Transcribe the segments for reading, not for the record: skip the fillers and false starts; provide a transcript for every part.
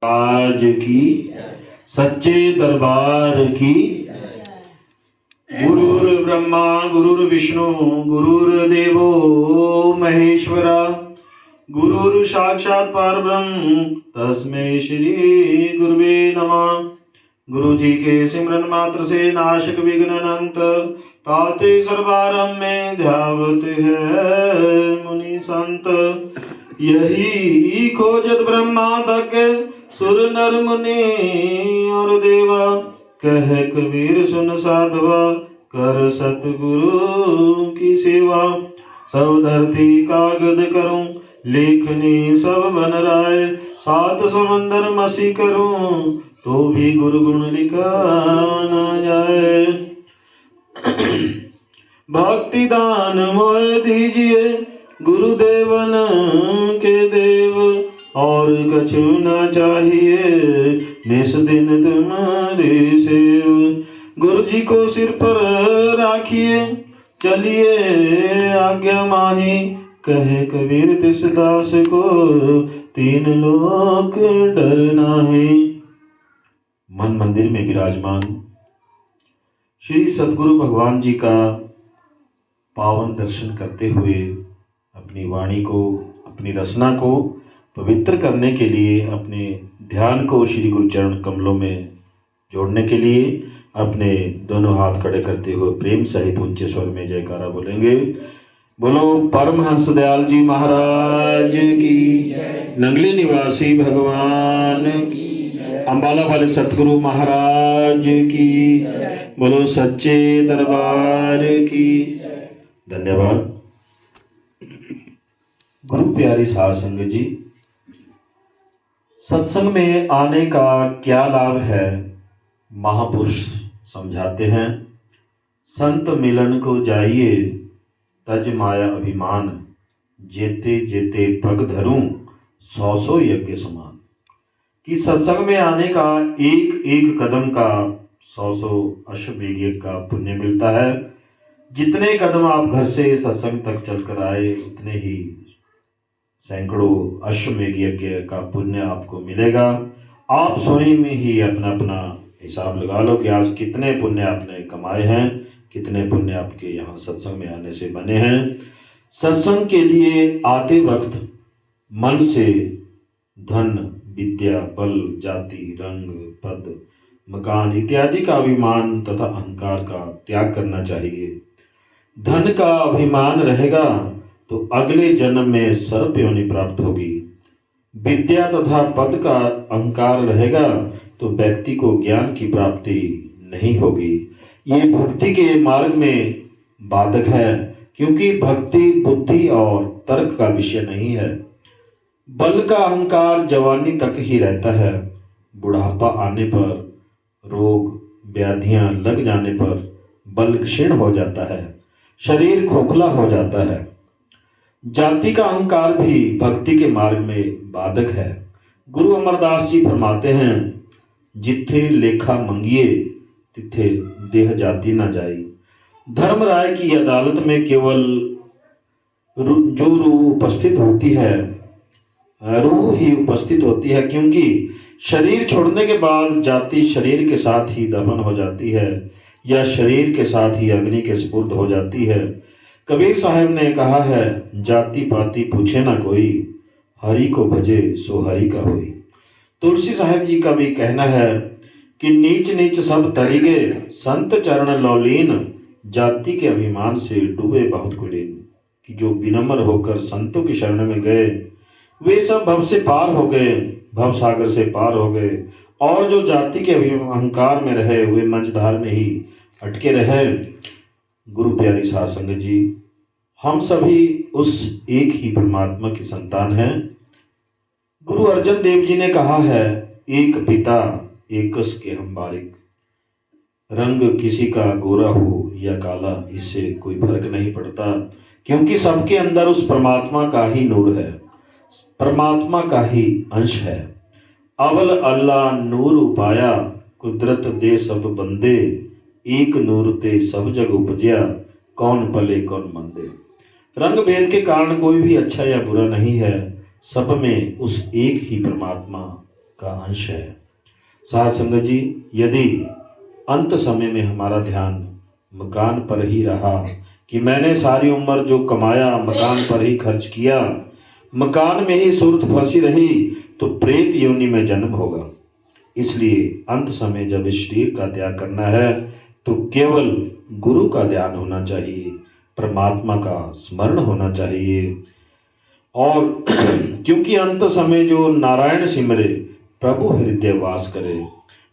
आज की सच्चे दरबार की। गुरुर् ब्रह्मा गुरुर्विष्णु गुरुर्देवो महेश्वरा गुरुर् साक्षात् परब्रह्म तस्मै श्री गुरुवे नमः। गुरु जी के सिमरन मात्र से नाशक विघ्न अनंत ताते सर्वारंभ में ध्यावत है मुनि संत। यही खोजत ब्रह्मा तक सुर नर मुनि और देवा। कह कबीर सुन साधवा कर सतगुरु की सेवा। सब धरती कागज करूं लेखनी सब बन राय। सात समंदर मसी करूं तो भी गुरु गुण लिखा न जाए। भक्ति दान मोह दीजिए गुरुदेवन के देव। और कछु न चाहिए निस दिन तुम्हारी सेव। गुरु जी को सिर पर राखिए चलिए आज्ञा माही। कहे कबीर तिस दास को तीन लोक डर नाही। मन मंदिर में विराजमान श्री सतगुरु भगवान जी का पावन दर्शन करते हुए अपनी वाणी को, अपनी रचना को पवित्र करने के लिए, अपने ध्यान को श्री गुरु चरण कमलों में जोड़ने के लिए अपने दोनों हाथ खड़े करते हुए प्रेम सहित ऊंचे स्वर में जयकारा बोलेंगे। बोलो परमहंस दयाल जी महाराज की, नंगली निवासी भगवान की, अम्बाला वाले सतगुरु महाराज की, बोलो सच्चे दरबार की। धन्यवाद। गुरु प्यारी साध संगत जी, सत्संग में आने का क्या लाभ है महापुरुष समझाते हैं। संत मिलन को जाइए तज माया अभिमान। जेते जेते पग धरूं सौ सौ यज्ञ समान। कि सत्संग में आने का एक एक कदम का सौ सौ अश्वमेध यज्ञ का पुण्य मिलता है। जितने कदम आप घर से सत्संग तक चलकर आए उतने ही सैकड़ों अश्वमेध यज्ञ का पुण्य आपको मिलेगा। आप स्वयं में ही अपना अपना हिसाब लगा लो कि आज कितने पुण्य आपने कमाए हैं, कितने पुण्य आपके यहाँ सत्संग में आने से बने हैं। सत्संग के लिए आते वक्त मन से धन, विद्या, बल, जाति, रंग, पद, मकान इत्यादि का अभिमान तथा अहंकार का त्याग करना चाहिए। धन का अभिमान रहेगा तो अगले जन्म में सर्प योनि प्राप्त होगी। विद्या तथा पद का अहंकार रहेगा तो व्यक्ति को ज्ञान की प्राप्ति नहीं होगी। ये भक्ति के मार्ग में बाधक है, क्योंकि भक्ति बुद्धि और तर्क का विषय नहीं है। बल का अहंकार जवानी तक ही रहता है। बुढ़ापा आने पर, रोग व्याधियां लग जाने पर बल क्षीण हो जाता है, शरीर खोखला हो जाता है। जाति का अहंकार भी भक्ति के मार्ग में बाधक है। गुरु अमरदास जी फरमाते हैं, जिथे लेखा मंगिए तिथे देह जाति न जाई। धर्मराय की अदालत में केवल जो रूह उपस्थित होती है, रूह ही उपस्थित होती है, क्योंकि शरीर छोड़ने के बाद जाति शरीर के साथ ही दफन हो जाती है या शरीर के साथ ही अग्नि के सुपुर्द हो जाती है। कबीर साहब ने कहा है, जाति पाति पूछे ना कोई, हरि को भजे सो हरि का होई। तुलसी साहब जी का भी कहना है कि नीच नीच सब तरीगे संत चरण लौलीन। जाति के अभिमान से डूबे बहुत कुलीन। कि जो विनम्र होकर संतों की शरण में गए वे सब भव से पार हो गए, भव सागर से पार हो गए। और जो जाति के अहंकार में रहे वे मंझधार में ही अटके रहे। गुरु प्यारी साध संगत जी, हम सभी उस एक ही परमात्मा की संतान हैं। गुरु अर्जन देव जी ने कहा है, एक पिता एकस के हम बारिक। रंग किसी का गोरा हो या काला इससे कोई फर्क नहीं पड़ता, क्योंकि सबके अंदर उस परमात्मा का ही नूर है, परमात्मा का ही अंश है। अवल अल्लाह नूर उपाया, कुदरत दे सब बंदे। एक नूर ते सब जग उपजया, कौन पले कौन मंदे। रंग भेद के कारण कोई भी अच्छा या बुरा नहीं है, सब में उस एक ही परमात्मा का अंश है। साध संगत जी, यदि अंत समय में हमारा ध्यान मकान पर ही रहा कि मैंने सारी उम्र जो कमाया मकान पर ही खर्च किया, मकान में ही सुर्त फंसी रही, तो प्रेत योनि में जन्म होगा। इसलिए अंत समय जब इस शरीर का त्याग करना है तो केवल गुरु का ध्यान होना चाहिए, परमात्मा का स्मरण होना चाहिए। और क्योंकि अंत समय जो नारायण सिमरे प्रभु हृदय वास करे,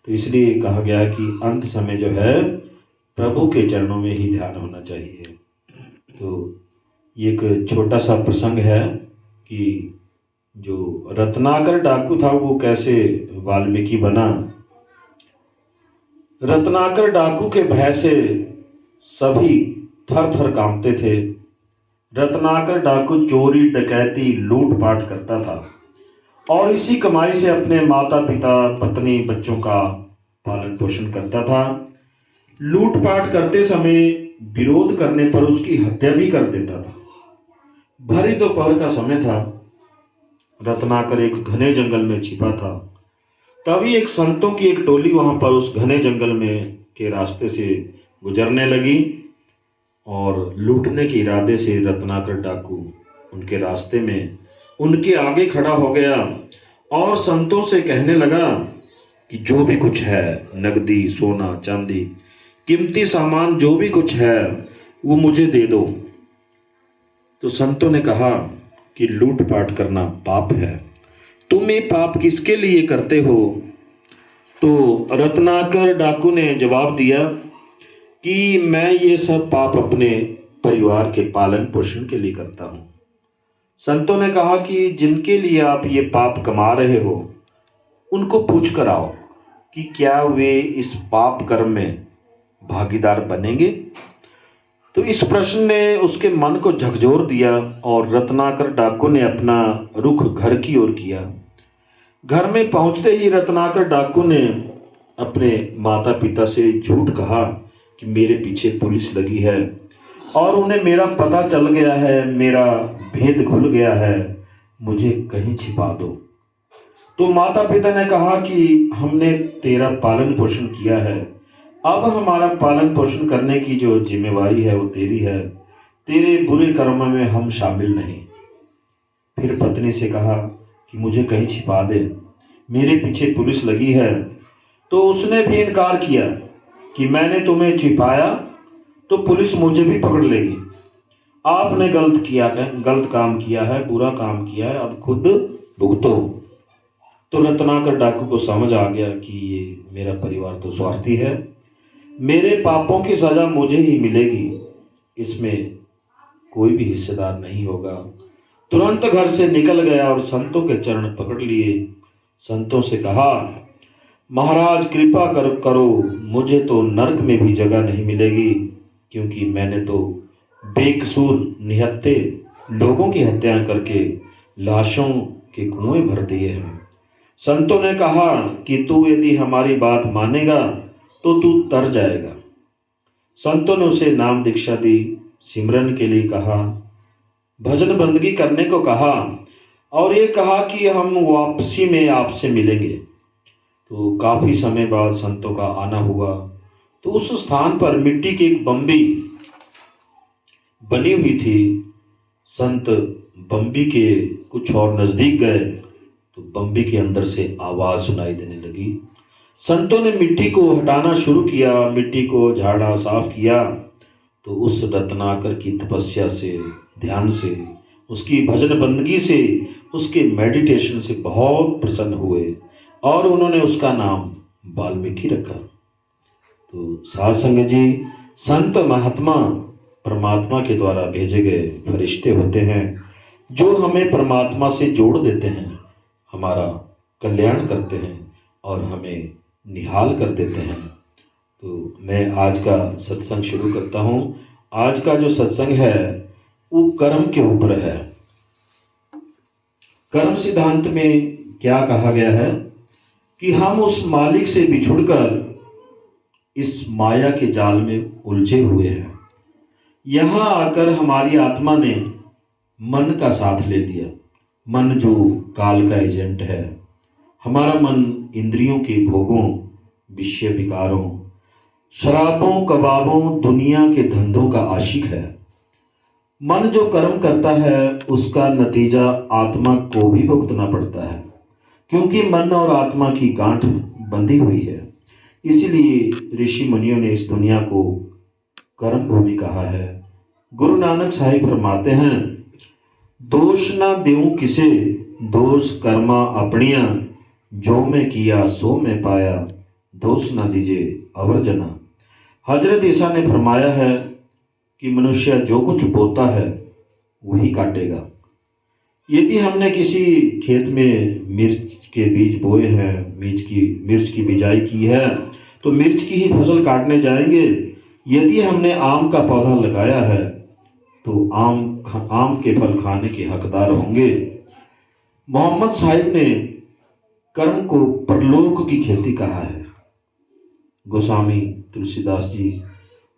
तो इसलिए कहा गया कि अंत समय जो है प्रभु के चरणों में ही ध्यान होना चाहिए। तो ये एक छोटा सा प्रसंग है कि जो रत्नाकर डाकू था वो कैसे वाल्मीकि बना। रत्नाकर डाकू के भय से सभी थर थर कांपते थे। रत्नाकर डाकू चोरी डकैती लूटपाट करता था और इसी कमाई से अपने माता पिता पत्नी बच्चों का पालन पोषण करता था। लूटपाट करते समय विरोध करने पर उसकी हत्या भी कर देता था। भरी दोपहर का समय था। रत्नाकर एक घने जंगल में छिपा था। तभी एक संतों की एक टोली वहां पर उस घने जंगल में के रास्ते से गुजरने लगी और लूटने के इरादे से रत्नाकर डाकू उनके रास्ते में उनके आगे खड़ा हो गया और संतों से कहने लगा कि जो भी कुछ है, नगदी सोना चांदी कीमती सामान जो भी कुछ है वो मुझे दे दो। तो संतों ने कहा कि लूटपाट करना पाप है, तुम ये पाप किसके लिए करते हो? तो रत्नाकर डाकू ने जवाब दिया कि मैं ये सब पाप अपने परिवार के पालन पोषण के लिए करता हूं। संतों ने कहा कि जिनके लिए आप ये पाप कमा रहे हो उनको पूछ कर आओ कि क्या वे इस पाप कर्म में भागीदार बनेंगे। तो इस प्रश्न ने उसके मन को झकझोर दिया और रत्नाकर डाकू ने अपना रुख घर की ओर किया। घर में पहुंचते ही रत्नाकर डाकू ने अपने माता पिता से झूठ कहा कि मेरे पीछे पुलिस लगी है और उन्हें मेरा पता चल गया है, मेरा भेद खुल गया है, मुझे कहीं छिपा दो। तो माता पिता ने कहा कि हमने तेरा पालन पोषण किया है, अब हमारा पालन पोषण करने की जो जिम्मेवारी है वो तेरी है, तेरे बुरे कर्मों में हम शामिल नहीं। फिर पत्नी से कहा कि मुझे कहीं छिपा दे, मेरे पीछे पुलिस लगी है। तो उसने भी इनकार किया कि मैंने तुम्हें छिपाया तो पुलिस मुझे भी पकड़ लेगी, आपने गलत किया है, गलत काम किया है, बुरा काम किया है, अब खुद भुगतो। तो रत्नाकर डाकू को समझ आ गया कि ये मेरा परिवार तो स्वार्थी है, मेरे पापों की सजा मुझे ही मिलेगी, इसमें कोई भी हिस्सेदार नहीं होगा। तुरंत घर से निकल गया और संतों के चरण पकड़ लिए। संतों से कहा, महाराज कृपा करो, मुझे तो नरक में भी जगह नहीं मिलेगी, क्योंकि मैंने तो बेकसूर निहत्थे लोगों की हत्या करके लाशों के कुएं भर दिए हैं। संतों ने कहा कि तू यदि हमारी बात मानेगा तो तू तर जाएगा। संतों ने उसे नाम दीक्षा दी, सिमरन के लिए कहा, भजन बंदगी करने को कहा और ये कहा कि हम वापसी में आपसे मिलेंगे। तो काफी समय बाद संतों का आना हुआ। तो उस स्थान पर मिट्टी की एक बम्बी बनी हुई थी। संत बम्बी के कुछ और नजदीक गए तो बम्बी के अंदर से आवाज सुनाई देने लगी। संतों ने मिट्टी को हटाना शुरू किया, मिट्टी को झाड़ा साफ किया। तो उस रत्नाकर की तपस्या से, ध्यान से, उसकी भजन बंदगी से, उसके मेडिटेशन से बहुत प्रसन्न हुए और उन्होंने उसका नाम वाल्मीकि रखा। तो साध संगत जी, संत महात्मा परमात्मा के द्वारा भेजे गए फरिश्ते होते हैं जो हमें परमात्मा से जोड़ देते हैं, हमारा कल्याण करते हैं और हमें निहाल कर देते हैं। तो मैं आज का सत्संग शुरू करता हूँ। आज का जो सत्संग है वो कर्म के ऊपर है। कर्म सिद्धांत में क्या कहा गया है कि हम उस मालिक से बिछुड़कर इस माया के जाल में उलझे हुए हैं। यहां आकर हमारी आत्मा ने मन का साथ ले लिया। मन जो काल का एजेंट है, हमारा मन इंद्रियों के भोगों, विषय विकारों, शराबों, कबाबों, दुनिया के धंधों का आशिक है। मन जो कर्म करता है उसका नतीजा आत्मा को भी भुगतना पड़ता है, क्योंकि मन और आत्मा की गांठ बंधी हुई है। इसीलिए ऋषि मुनियों ने इस दुनिया को कर्म भूमि कहा है। गुरु नानक साहिब फरमाते हैं, दोष ना देऊं किसे, दोष कर्मा अपनिया, जो मैं किया सो मैं पाया, दोष ना दीजिए अवर जना। हजरत ईसा ने फरमाया है कि मनुष्य जो कुछ बोता है वही काटेगा। यदि हमने किसी खेत में मिर्च के बीज बोए हैं, मिर्च की बिजाई की है, तो मिर्च की ही फसल काटने जाएंगे। यदि हमने आम का पौधा लगाया है तो आम के फल खाने के हकदार होंगे। मोहम्मद साहिब ने कर्म को परलोक की खेती कहा है। गोस्वामी तुलसीदास जी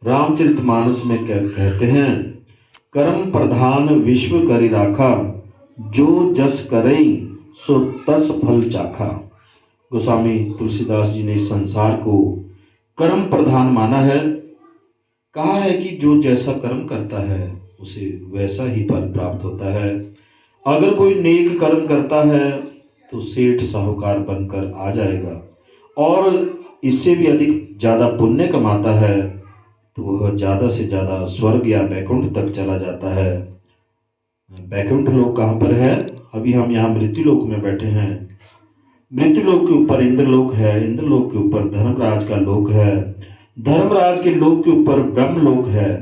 रामचरितमानस में कहते हैं, कर्म प्रधान विश्व करि राखा, जो जस करई सो तस फल चाखा। गोस्वामी तुलसीदास जी ने इस संसार को कर्म प्रधान माना है। कहा है कि जो जैसा कर्म करता है उसे वैसा ही फल प्राप्त होता है। अगर कोई नेक कर्म करता है तो सेठ साहूकार बनकर आ जाएगा, और इससे भी अधिक ज़्यादा पुण्य कमाता है तो वह ज़्यादा से ज़्यादा स्वर्ग या बैकुंठ तक चला जाता है। बैकुंठ लोक कहाँ पर है? अभी हम यहाँ मृत्युलोक में बैठे हैं। मृत्युलोक के ऊपर इंद्रलोक है, इंद्रलोक के ऊपर धर्मराज का लोक है, धर्मराज के लोक के ऊपर ब्रह्मलोक है,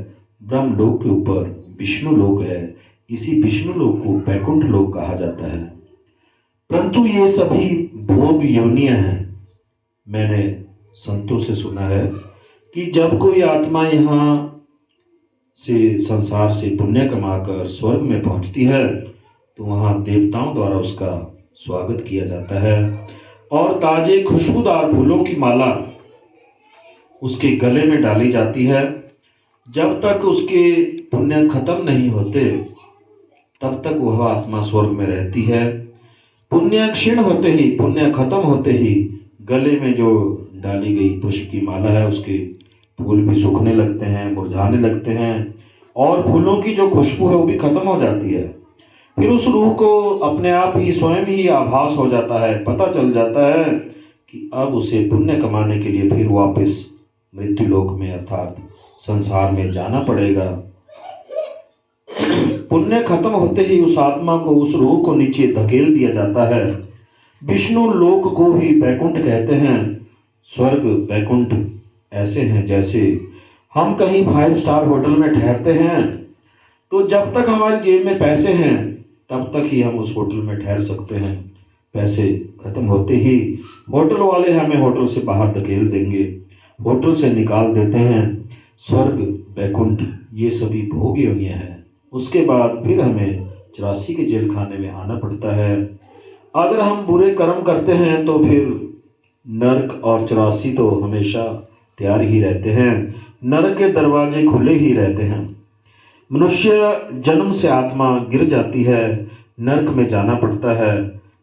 ब्रह्मलोक के ऊपर विष्णु लोक है। इसी विष्णु लोक को बैकुंठ लोक कहा जाता है। परंतु ये सभी भोग योनियां हैं। मैंने संतों से सुना है कि जब कोई आत्मा यहाँ से संसार से पुण्य कमाकर स्वर्ग में पहुंचती है तो वहाँ देवताओं द्वारा उसका स्वागत किया जाता है, और ताजे खुशबूदार फूलों की माला उसके गले में डाली जाती है। जब तक उसके पुण्य खत्म नहीं होते तब तक वह आत्मा स्वर्ग में रहती है। पुण्य क्षीण होते ही, पुण्य खत्म होते ही गले में जो डाली गई पुष्प की माला है उसके फूल भी सूखने लगते हैं, मुरझाने लगते हैं, और फूलों की जो खुशबू है वो भी खत्म हो जाती है। फिर उस रूह को अपने आप ही स्वयं ही आभास हो जाता है, पता चल जाता है कि अब उसे पुण्य कमाने के लिए फिर वापस मृत्युलोक में अर्थात संसार में जाना पड़ेगा। पुण्य खत्म होते ही उस आत्मा को, उस रूह को नीचे धकेल दिया जाता है। विष्णु लोक को ही बैकुंठ कहते हैं। स्वर्ग बैकुंठ ऐसे हैं जैसे हम कहीं 5 स्टार होटल में ठहरते हैं तो जब तक हमारी जेब में पैसे हैं तब तक ही हम उस होटल में ठहर सकते हैं। पैसे खत्म होते ही होटल वाले हमें होटल से बाहर धकेल देंगे, होटल से निकाल देते हैं। स्वर्ग बैकुंठ ये सभी भोग योनियां हैं। उसके बाद फिर हमें 84 के जेल खाने में आना पड़ता है। अगर हम बुरे कर्म करते हैं तो फिर नरक और 84 तो हमेशा तैयार ही रहते हैं, नरक के दरवाजे खुले ही रहते हैं। मनुष्य जन्म से आत्मा गिर जाती है, नरक में जाना पड़ता है।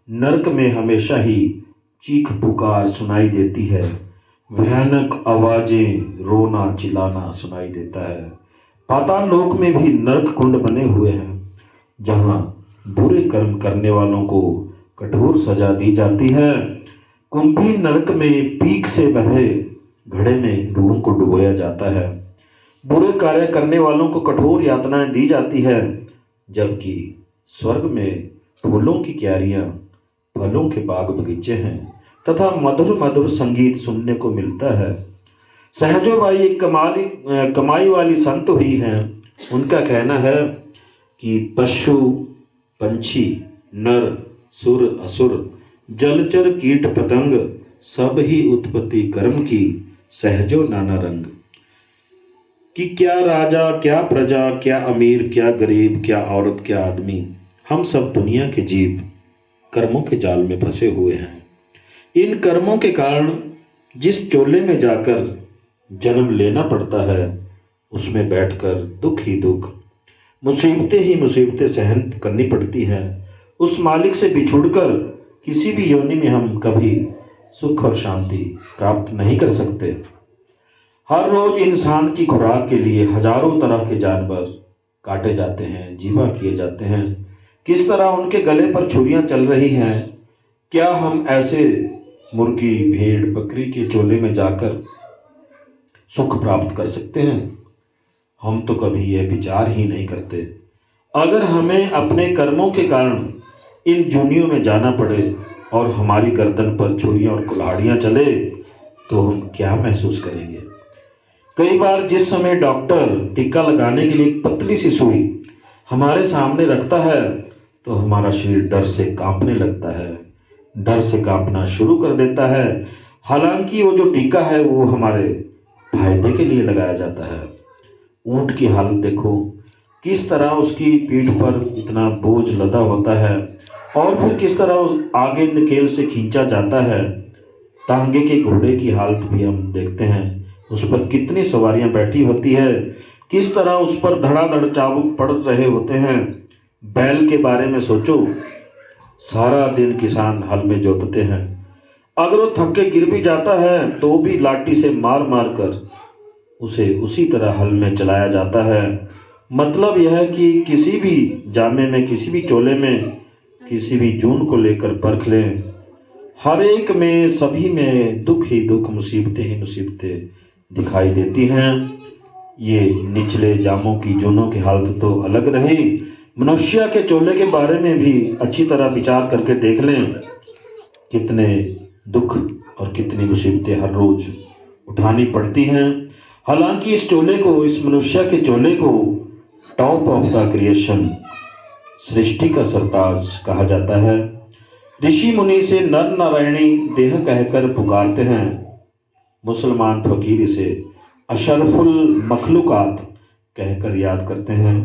नरक में हमेशा ही चीख पुकार सुनाई देती है, भयानक आवाजें, रोना चिल्लाना सुनाई देता है। पाताल लोक में भी नरक कुंड बने हुए हैं जहां बुरे कर्म करने वालों को कठोर सजा दी जाती है। कुंभी नरक में पीक से भरे घड़े में रूह को डुबोया जाता है। बुरे कार्य करने वालों को कठोर यातनाएं दी जाती है, जबकि स्वर्ग में फूलों की क्यारियां, फलों के बाग बगीचे हैं तथा मधुर मधुर संगीत सुनने को मिलता है। सहजो बाई एक कमाई वाली संत हुई हैं। उनका कहना है कि पशु पंछी नर सुर असुर जलचर कीट पतंग सब ही उत्पत्ति कर्म की, सहजो नाना रंग। कि क्या राजा क्या प्रजा, क्या अमीर क्या गरीब, क्या औरत क्या आदमी, हम सब दुनिया के जीव कर्मों के जाल में फंसे हुए हैं। इन कर्मों के कारण जिस चोले में जाकर जन्म लेना पड़ता है उसमें बैठकर दुख ही दुख, मुसीबतें ही मुसीबतें सहन करनी पड़ती हैं। उस मालिक से बिछुड़कर किसी भी योनि में हम कभी सुख और शांति प्राप्त नहीं कर सकते। हर रोज इंसान की खुराक के लिए हजारों तरह के जानवर काटे जाते हैं, ज़िबा किए जाते हैं। किस तरह उनके गले पर छुरियां चल रही हैं। क्या हम ऐसे मुर्गी, भेड़, बकरी के चोले में जाकर सुख प्राप्त कर सकते हैं? हम तो कभी यह विचार ही नहीं करते। अगर हमें अपने कर्मों के कारण इन जूनियों में जाना पड़े और हमारी गर्दन पर छुरियां और कुल्हाड़ियां चले तो हम क्या महसूस करेंगे? कई बार जिस समय डॉक्टर टीका लगाने के लिए एक पतली सी सुई हमारे सामने रखता है तो हमारा शरीर डर से कांपने लगता है, डर से कांपना शुरू कर देता है। हालांकि वो जो टीका है वो हमारे फायदे के लिए लगाया जाता है। ऊंट की हालत देखो, किस तरह उसकी पीठ पर इतना बोझ लदा होता है और फिर किस तरह उस आगे नकेल से खींचा जाता है। तांगे के घोड़े की हालत भी हम देखते हैं, उस पर कितनी सवारियां बैठी होती है, किस तरह उस पर धड़ाधड़ चाबुक पड़ रहे होते हैं। बैल के बारे में सोचो, सारा दिन किसान हल में जोतते हैं, अगर वो थक के गिर भी जाता है तो भी लाठी से मार मार कर उसे उसी तरह हल में चलाया जाता है। मतलब यह है कि किसी भी जामे में, किसी भी चोले में, किसी भी जून को लेकर परख लें, हर एक में, सभी में दुख ही दुख, मुसीबतें ही मुसीबतें दिखाई देती हैं। ये निचले जामों की जूनों की हालत तो अलग रही, मनुष्य के चोले के बारे में भी अच्छी तरह विचार करके देख लें। कितने दुख और कितनी मुसीबतें हर रोज उठानी पड़ती हैं। हालांकि इस चोले को, इस मनुष्य के चोले को टॉप ऑफ द क्रिएशन, सृष्टि का सरताज कहा जाता है। ऋषि मुनि से नर नारायणी देह कहकर पुकारते हैं। मुसलमान फकीर इसे अशरफुल मखलूकात कहकर याद करते हैं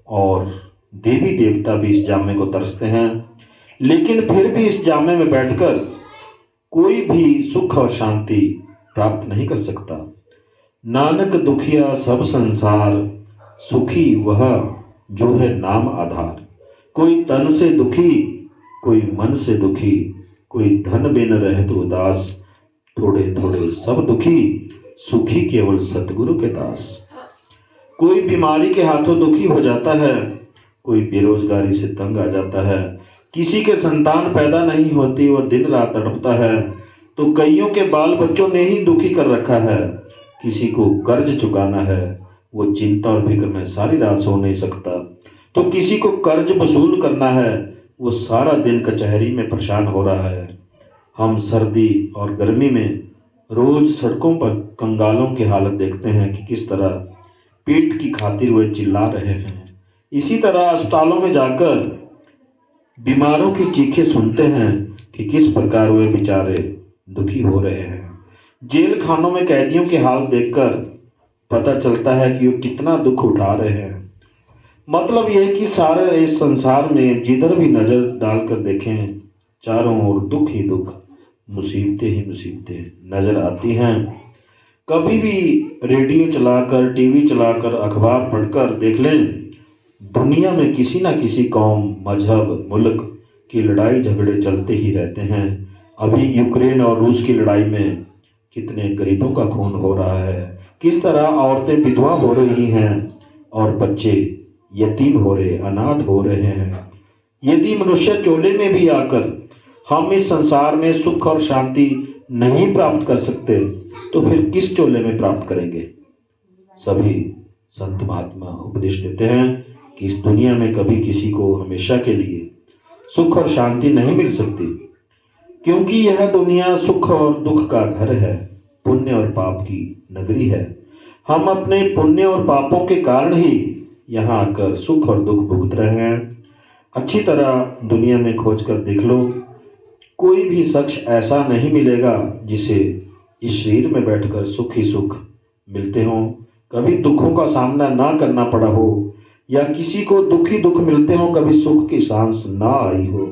और देवी देवता भी इस जामे को तरसते हैं। लेकिन फिर भी इस जामे में बैठकर कोई भी सुख और शांति प्राप्त नहीं कर सकता। नानक दुखिया सब संसार, सुखी वह जो है नाम आधार। कोई तन से दुखी, कोई मन से दुखी, कोई धन बिन रहत उदास। थोड़े थोड़े सब दुखी, सुखी केवल सतगुरु के दास। कोई बीमारी के हाथों दुखी हो जाता है, कोई बेरोजगारी से तंग आ जाता है, किसी के संतान पैदा नहीं होती, वह दिन रात तड़पता है, तो कईयों के बाल बच्चों ने ही दुखी कर रखा है। किसी को कर्ज चुकाना है, वो चिंता और फिक्र में सारी रात सो नहीं सकता, तो किसी को कर्ज वसूल करना है, वो सारा दिन कचहरी में परेशान हो रहा है। हम सर्दी और गर्मी में रोज सड़कों पर कंगालों की हालत देखते हैं कि किस तरह पेट की खातिर वे चिल्ला रहे हैं। इसी तरह अस्पतालों में जाकर बीमारों की चीखें सुनते हैं कि किस प्रकार वे बेचारे दुखी हो रहे हैं। जेल खानों में कैदियों के हाल देखकर पता चलता है कि वे कितना दुख उठा रहे हैं। मतलब यह कि सारे इस संसार में जिधर भी नजर डालकर देखें, चारों ओर दुख ही दुख, मुसीबतें ही मुसीबतें नजर आती हैं। कभी भी रेडियो चलाकर, टीवी चलाकर, अखबार पढ़कर देख लें, दुनिया में किसी न किसी कौम, मजहब, मुल्क की लड़ाई झगड़े चलते ही रहते हैं। अभी यूक्रेन और रूस की लड़ाई में कितने गरीबों का खून हो रहा है, किस तरह औरतें विधवा हो रही हैं और बच्चे यतीम हो रहे, अनाथ हो रहे हैं। यदि मनुष्य चोले में भी आकर हम इस संसार में सुख और शांति नहीं प्राप्त कर सकते तो फिर किस चोले में प्राप्त करेंगे? सभी संत महात्मा उपदेश देते हैं कि इस दुनिया में कभी किसी को हमेशा के लिए सुख और शांति नहीं मिल सकती, क्योंकि यह दुनिया सुख और दुख का घर है, पुण्य और पाप की नगरी है। हम अपने पुण्य और पापों के कारण ही यहाँ आकर सुख और दुख भुगत रहे हैं। अच्छी तरह दुनिया में खोज कर देख लो, कोई भी शख्स ऐसा नहीं मिलेगा जिसे इस शरीर में बैठकर सुख ही सुख मिलते हों, कभी दुखों का सामना ना करना पड़ा हो, या किसी को दुख ही दुख मिलते हों, कभी सुख की सांस ना आई हो।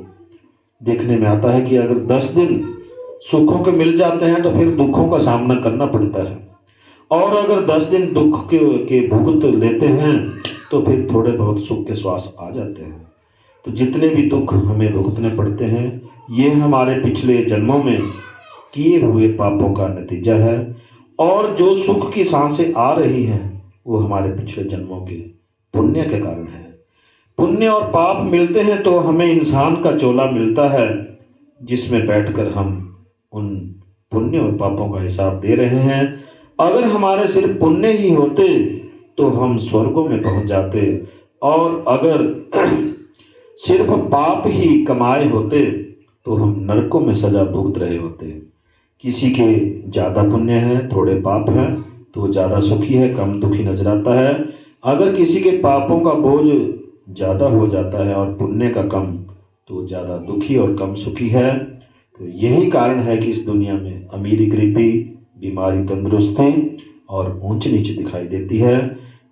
देखने में आता है कि अगर 10 दिन सुखों के मिल जाते हैं तो फिर दुखों का सामना करना पड़ता है, और अगर 10 दिन दुख के भुगत लेते हैं तो फिर थोड़े बहुत सुख के श्वास आ जाते हैं। तो जितने भी दुख हमें भुगतने पड़ते हैं ये हमारे पिछले जन्मों में किए हुए पापों का नतीजा है। और जो सुख की सांसें आ रही हैं वो हमारे पिछले जन्मों के पुण्य के कारण है। पुण्य और पाप मिलते हैं तो हमें इंसान का चोला मिलता है, जिसमें बैठकर हम उन पुण्य और पापों का हिसाब दे रहे हैं। अगर हमारे सिर्फ पुण्य ही होते तो हम स्वर्गों में पहुंच जाते, और अगर सिर्फ पाप ही कमाए होते तो हम नरकों में सजा भुगत रहे होते। किसी के ज़्यादा पुण्य है, थोड़े पाप हैं तो वो ज़्यादा सुखी है, कम दुखी नजर आता है। अगर किसी के पापों का बोझ ज़्यादा हो जाता है और पुण्य का कम, तो ज़्यादा दुखी और कम सुखी है। तो यही कारण है कि इस दुनिया में अमीरी गरीबी, बीमारी तंदुरुस्ती और ऊंच नीच दिखाई देती है,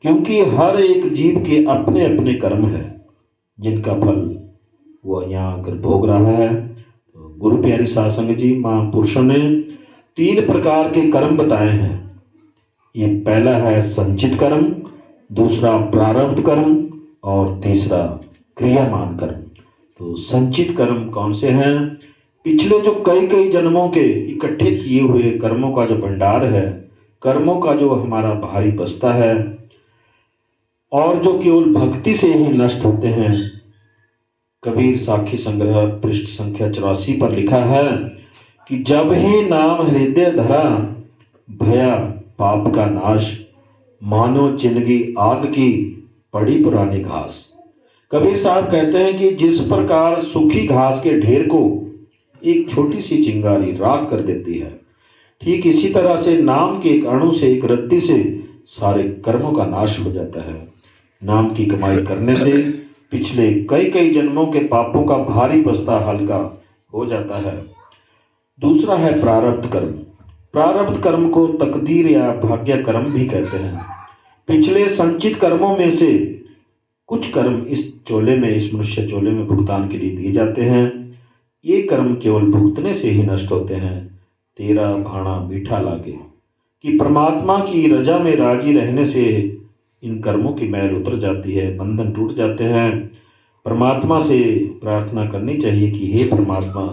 क्योंकि हर एक जीव के अपने अपने कर्म है जिनका फल वो यहाँ आकर भोग रहा है। तो गुरु प्यारी साध संगत जी, महापुरुषों ने 3 प्रकार के कर्म बताए हैं। ये पहला है संचित कर्म, दूसरा प्रारब्ध कर्म और तीसरा क्रियामान कर्म। तो संचित कर्म कौन से हैं? पिछले जो कई कई जन्मों के इकट्ठे किए हुए कर्मों का जो भंडार है, कर्मों का जो हमारा भारी बस्ता है, और जो केवल भक्ति से ही नष्ट होते हैं। कबीर साखी संग्रह पृष्ठ संख्या 84 पर लिखा है कि जब ही नाम हृदय धरा, भया पाप का नाश, मानो जिंदगी आग की पड़ी पुरानी घास। कबीर साहब कहते हैं कि जिस प्रकार सूखी घास के ढेर को एक छोटी सी चिंगारी राख कर देती है, ठीक इसी तरह से नाम के एक अणु से, एक रत्ती से सारे कर्मों का नाश हो जाता है। नाम की कमाई करने से पिछले कई कई जन्मों के पापों का भारी बस्ता हल्का हो जाता है। दूसरा है प्रारब्ध कर्म। प्रारब्ध कर्म को तकदीर या भाग्य कर्म भी कहते हैं। पिछले संचित कर्मों में से कुछ कर्म इस चोले में, इस मनुष्य चोले में भुगतान के लिए दिए जाते हैं। ये कर्म केवल भुगतने से ही नष्ट होते हैं। तेरा भाणा मीठा लागे, कि परमात्मा की रजा में राजी रहने से इन कर्मों की मैल उतर जाती है, बंधन टूट जाते हैं। परमात्मा से प्रार्थना करनी चाहिए कि हे परमात्मा,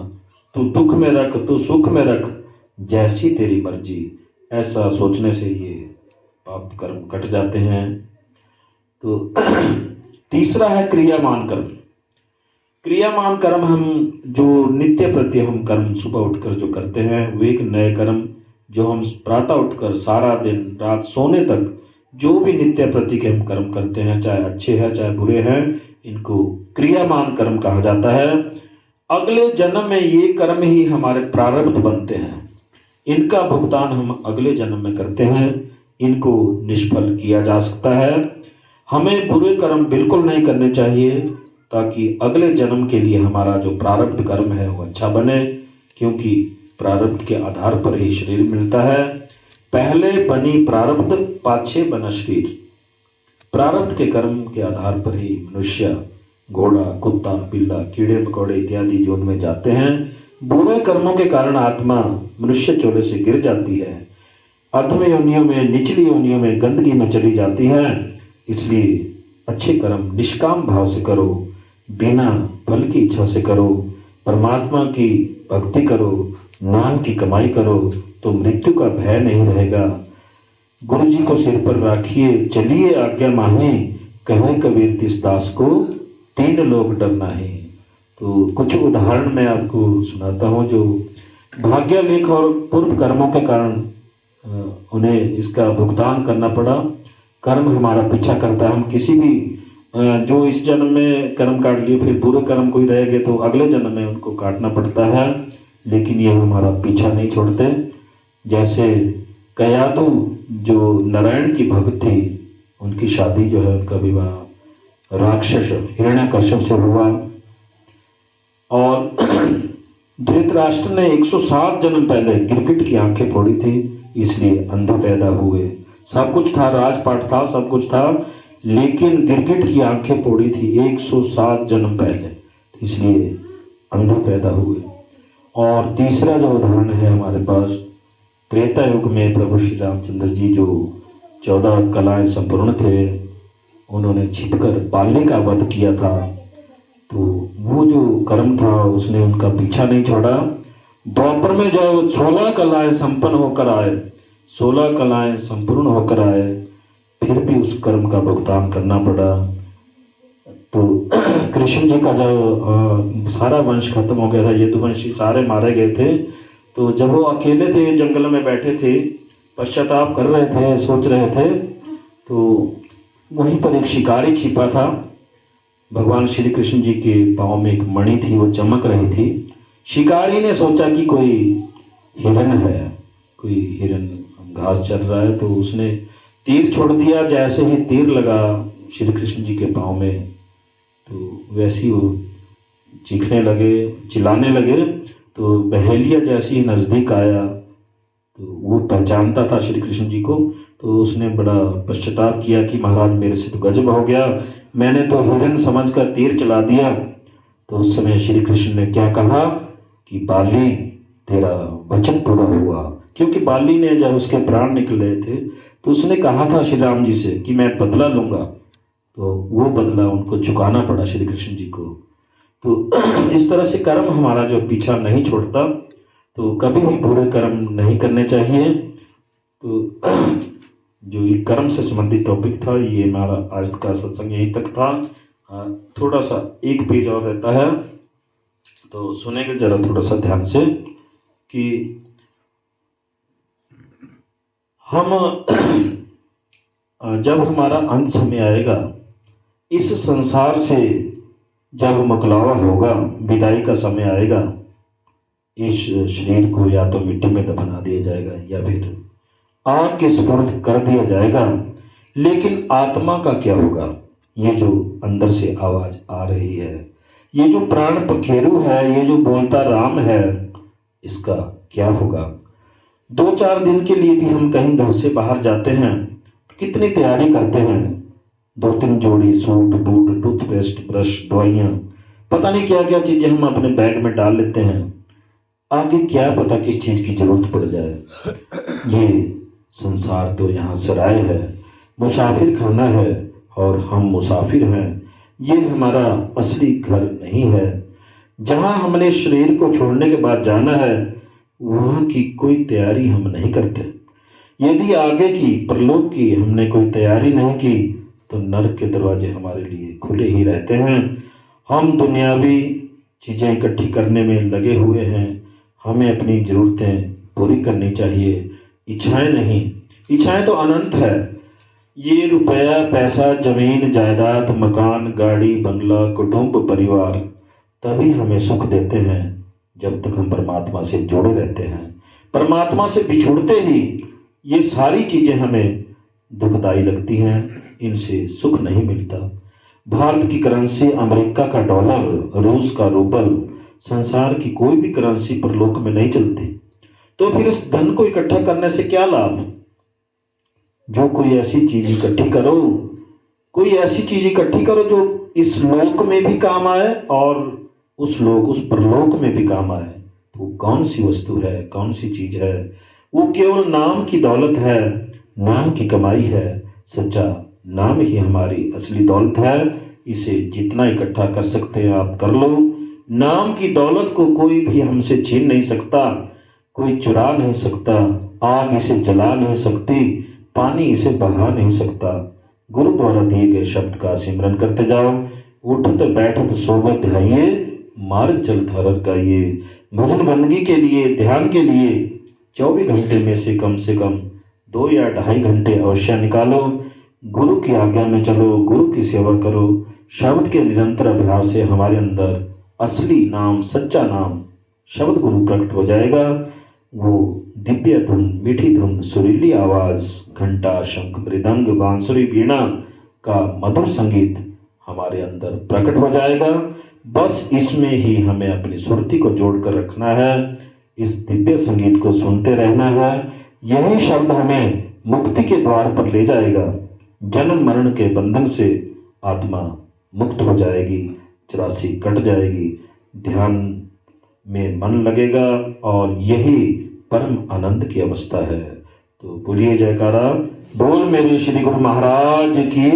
तू दुख में रख, तू सुख में रख, जैसी तेरी मर्जी। ऐसा सोचने से ये पाप कर्म कट जाते हैं। तो तीसरा है क्रियामान कर्म। क्रियामान कर्म हम जो नित्य प्रति हम कर्म सुबह उठकर जो करते हैं, वो एक नए कर्म जो हम प्रातः उठकर सारा दिन रात सोने तक जो भी नित्य प्रति के हम कर्म करते हैं, चाहे अच्छे हैं चाहे बुरे हैं, इनको क्रियामान कर्म कहा जाता है। अगले जन्म में ये कर्म ही हमारे प्रारब्ध बनते हैं। इनका भुगतान हम अगले जन्म में करते हैं। इनको निष्फल किया जा सकता है। हमें बुरे कर्म बिल्कुल नहीं करने चाहिए, ताकि अगले जन्म के लिए हमारा जो प्रारब्ध कर्म है वो अच्छा बने, क्योंकि प्रारब्ध के आधार पर ही शरीर मिलता है। पहले बनी प्रारब्ध, पाछे बना शरीर। प्रारब्ध के कर्म के आधार पर ही मनुष्य घोड़ा, कुत्ता, बिल्ला, कीड़े मकोड़े इत्यादि जोन में जाते हैं। बुरे कर्मों के कारण आत्मा मनुष्य चोले से गिर जाती है, अधम योनियों में, निचली योनियों में गंदगी में चली जाती है। इसलिए अच्छे कर्म निष्काम भाव से करो, बिना फल की इच्छा से करो, परमात्मा की भक्ति करो, नाम की कमाई करो, तो मृत्यु का भय नहीं रहेगा। गुरु जी को सिर पर राखिए, चलिए आज्ञा माहे, कहे कबीर तिस दास को, 3 लोग डरना है। तो कुछ उदाहरण मैं आपको सुनाता हूँ जो भाग्य लेख और पूर्व कर्मों के कारण उन्हें इसका भुगतान करना पड़ा। कर्म हमारा पीछा करता है। हम किसी भी जो इस जन्म में कर्म काट लिए, फिर बुरे कर्म कोई रह गए तो अगले जन्म में उनको काटना पड़ता है, लेकिन ये हमारा पीछा नहीं छोड़ते। जैसे कयादु जो नारायण की भक्त थी, उनकी शादी जो है, उनका विवाह राक्षस हिरण्यकश्यप से हुआ, और धृतराष्ट्र ने 107 जन्म पहले गिरगिट की आंखें फोड़ी थी, इसलिए अंधे पैदा हुए। सब कुछ था, राजपाट था, सब कुछ था, लेकिन गिरगिट की आंखें फोड़ी थी 107 जन्म पहले, इसलिए अंधे पैदा हुए। और तीसरा जो उदाहरण है हमारे पास, त्रेता युग में प्रभु श्री रामचंद्र जी जो 14 कलाएं संपूर्ण थे, उन्होंने छिपकर बाली का वध किया था। तो वो जो कर्म था उसने उनका पीछा नहीं छोड़ा। द्वापर में जब 16 कलाएं संपन्न होकर आए, 16 कलाएं संपूर्ण होकर आए, फिर भी उस कर्म का भुगतान करना पड़ा। तो कृष्ण जी का जब सारा वंश खत्म हो गया था, यदुवंशी सारे मारे गए थे, तो जब वो अकेले थे, जंगल में बैठे थे, पश्चाताप कर रहे थे, सोच रहे थे, तो वहीं पर एक शिकारी छिपा था। भगवान श्री कृष्ण जी के पाँव में एक मणि थी, वो चमक रही थी। शिकारी ने सोचा कि कोई हिरन है, कोई हिरन घास चल रहा है, तो उसने तीर छोड़ दिया। जैसे ही तीर लगा श्री कृष्ण जी के पाँव में, तो वैसे ही वो चीखने लगे, चिल्लाने लगे। तो बहेलिया जैसे ही नज़दीक आया, तो वो पहचानता था श्री कृष्ण जी को, तो उसने बड़ा पश्चाताप किया कि महाराज मेरे से तो गजब हो गया, मैंने तो हिरन समझकर तीर चला दिया। तो उस समय श्री कृष्ण ने क्या कहा कि बाली तेरा वचन पूरा हुआ, क्योंकि बाली ने जब उसके प्राण निकल रहे थे तो उसने कहा था श्री राम जी से कि मैं बदला लूंगा, तो वो बदला उनको चुकाना पड़ा श्री कृष्ण जी को। तो इस तरह से कर्म हमारा जो पीछा नहीं छोड़ता, तो कभी भी बुरे कर्म नहीं करने चाहिए। तो जो ये कर्म से संबंधित टॉपिक था, ये हमारा आज का सत्संग यहीं तक था। थोड़ा सा एक पेज और रहता है, तो सुनेंगे जरा थोड़ा सा ध्यान से कि हम जब हमारा अंत समय आएगा, इस संसार से जब मुकलावा होगा, विदाई का समय आएगा, इस शरीर को या तो मिट्टी में दफना दिया जाएगा या फिर आग के सुपुर्द कर दिया जाएगा। लेकिन आत्मा का क्या होगा? ये जो अंदर से आवाज आ रही है, ये जो प्राण पखेरु है, ये जो बोलता राम है, इसका क्या होगा? 2-4 दिन के लिए भी हम कहीं घर से बाहर जाते हैं तो कितनी तैयारी करते हैं, 2-3 जोड़ी सूट बूट, टूथपेस्ट, ब्रश, दवाइयाँ, पता नहीं क्या क्या चीजें हम अपने बैग में डाल लेते हैं। आगे क्या पता किस चीज की जरूरत पड़ जाए। ये संसार तो यहाँ सराय है, मुसाफिर खाना है, और हम मुसाफिर हैं। ये हमारा असली घर नहीं है। जहाँ हमने शरीर को छोड़ने के बाद जाना है, वहाँ की कोई तैयारी हम नहीं करते। यदि आगे की परलोक की हमने कोई तैयारी नहीं की, तो नरक के दरवाजे हमारे लिए खुले ही रहते हैं। हम दुनियावी चीज़ें इकट्ठी करने में लगे हुए हैं। हमें अपनी ज़रूरतें पूरी करनी चाहिए, इच्छाएं नहीं। इच्छाएं तो अनंत है। ये रुपया, पैसा, जमीन, जायदाद, मकान, गाड़ी, बंगला, कुटुंब, परिवार तभी हमें सुख देते हैं जब तक हम परमात्मा से जुड़े रहते हैं। परमात्मा से बिछुड़ते ही ये सारी चीजें हमें दुखदाई लगती हैं, इनसे सुख नहीं मिलता। भारत की करेंसी, अमेरिका का डॉलर, रूस का रूबल, संसार की कोई भी करेंसी परलोक में नहीं चलती। तो फिर इस धन को इकट्ठा करने से क्या लाभ? जो कोई ऐसी चीज इकट्ठी करो, कोई ऐसी चीज इकट्ठी करो जो इस लोक में भी काम आए और उस परलोक में भी काम आए। तो कौन सी वस्तु है, कौन सी चीज है? वो केवल नाम की दौलत है, नाम की कमाई है। सच्चा नाम ही हमारी असली दौलत है। इसे जितना इकट्ठा कर सकते हैं आप कर लो। नाम की दौलत को कोई भी हमसे छीन नहीं सकता, कोई चुरा नहीं सकता, आग इसे जला नहीं सकती, पानी इसे बहा नहीं सकता। गुरु द्वारा दिए गए शब्द का सिमरन करते जाओ। उठत बैठत सोवत ध्याइए, मार्ग चलत हरत गाइए। भजन बंदगी के लिए, ध्यान के लिए 24 घंटे में से कम 2 या 2.5 घंटे अवश्य निकालो। गुरु की आज्ञा में चलो, गुरु की सेवा करो। शब्द के निरंतर अभ्यास से हमारे अंदर असली नाम, सच्चा नाम, शब्द गुरु प्रकट हो जाएगा। वो दिव्य धुन, मीठी धुन, सुरीली आवाज, घंटा, शंख, मृदंग, बांसुरी, वीणा का मधुर संगीत हमारे अंदर प्रकट हो जाएगा। बस इसमें ही हमें अपनी सुरती को जोड़कर रखना है, इस दिव्य संगीत को सुनते रहना है। यही शब्द हमें मुक्ति के द्वार पर ले जाएगा। जन्म मरण के बंधन से आत्मा मुक्त हो जाएगी, 84 कट जाएगी, ध्यान में मन लगेगा, और यही परम आनंद की अवस्था है। तो बोलिए जयकारा, बोल मेरे श्री गुरु महाराज की।